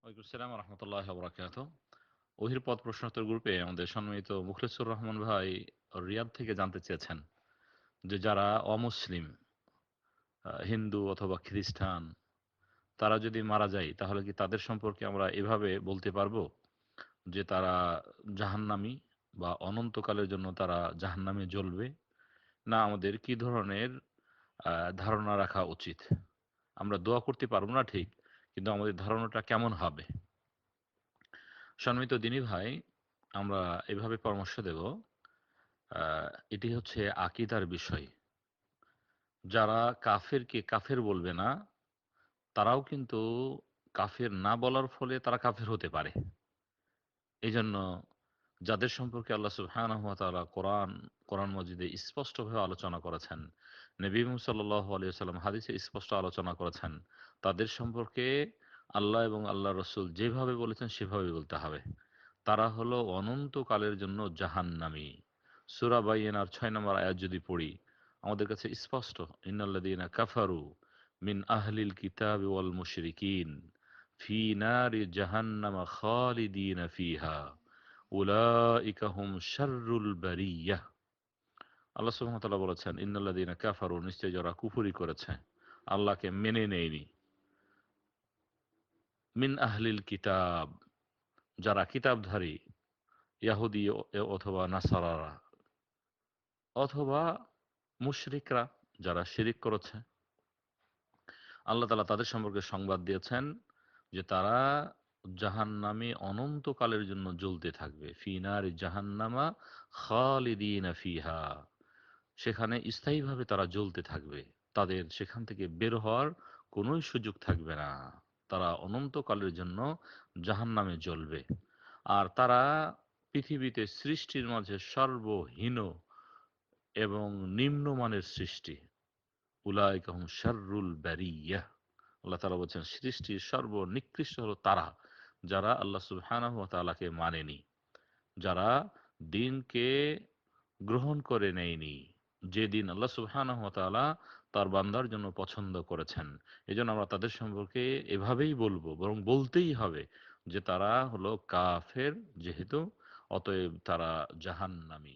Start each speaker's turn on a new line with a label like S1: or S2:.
S1: ওয়ালাইকুম আসসালাম রহমতুল্লাহ বরাকাত। ওহির পথ প্রশ্নোত্তর গ্রুপে আমাদের সম্মানিত মুখলেসুর রহমান ভাই রিয়াদ থেকে জানতে চেয়েছেন যে যারা অমুসলিম, হিন্দু অথবা খ্রিস্টান, তারা যদি মারা যায় তাহলে কি তাদের সম্পর্কে আমরা এভাবে বলতে পারবো যে তারা জাহান্নামী বা অনন্তকালের জন্য তারা জাহান্নামে জ্বলবে? না আমাদের কি ধরনের ধারণা রাখা উচিত? আমরা দোয়া করতে পারবো না ঠিক, কিন্তু আমাদের ধারণাটা কেমন হবে? সম্মানিত দিনী ভাই, আমরা এভাবে পরামর্শ দেব, এটি হচ্ছে আকীদার বিষয়। যারা কাফেরকে কাফের বলবে না, তারাও কিন্তু কাফের না বলার ফলে তারা কাফের হতে পারে। এজন্য যাদের সম্পর্কে আল্লাহ সুবহানাহু ওয়া তাআলা কোরআন মাজিদে স্পষ্টভাবে আলোচনা করেছেন, নবী মুহাম্মদ সাল্লাল্লাহু আলাইহি ওয়াসাল্লাম হাদিসে স্পষ্ট আলোচনা করেছেন, তাদের সম্পর্কে আল্লাহ এবং আল্লাহর রাসূল যেভাবে বলেছেন সেভাবে বলতে হবে। তারা হলো অনন্তকালের জন্য জাহান্নামী। সূরা বাইয়িনার ৬ নম্বর আয়াত যদি পড়ি, আমাদের কাছে স্পষ্ট, ইন্নাল্লাযীনা কাফারু মিন আহলিল কিতাবি ওয়াল মুশরিকিন ফি নারি জাহান্নামা খালিদিনা ফিহা উলাইকা হুম শাররুল বারিয়াহ। আল্লাহ সুবহানাহু ওয়া তাআলা বলেছেন, ইন্নাল্লাযীনা কাফারু, নিশ্চয় যারা কুফরি করেছে, আল্লাহকে মেনে নেয়নি, মিন আহলিল কিতাব, যারা কিতাবধারী, ইয়াহুদি অথবা নাসারারা, অথবা মুশরিকরা যারা শিরিক করেছে, আল্লাহ তাআলা তাদের সম্পর্কে সংবাদ দিয়েছেন যে তারা জাহান্নামে অনন্তকালের জন্য জ্বলতে থাকবে। ফি নারি জাহান্নামা খালিদিনা ফিহা, সেখানে স্থায়ীভাবে তারা জ্বলতে থাকবে। তাদের সেখান থেকে বের হওয়ার কোনোই সুযোগ থাকবে না। তারা অনন্তকালের জন্য জাহান্নামে জ্বলবে। আর তারা পৃথিবীতে সৃষ্টির মাঝে সর্বহীন এবং নিম্নমানের সৃষ্টি। উলাইকা হুম শাররুল বারিয়াহ। আল্লাহ তাআলা বলছেন সৃষ্টির সর্বনিকৃষ্ট হলো তারা, যারা আল্লাহ সুবহানাহু ওয়া তাআলাকে মানেনি, যারা দ্বীনকে গ্রহণ করে নেয়নি, যে দিন আল্লাহ সুবহানাহু ওয়া তাআলা তার বান্দার জন্য পছন্দ করেছেন। এজন্য আমরা তাদের সম্পর্কে এভাবেই বলবো, বরং বলতেই হবে যে তারা হলো কাফের, যেহেতু অতএব তারা জাহান্নামী।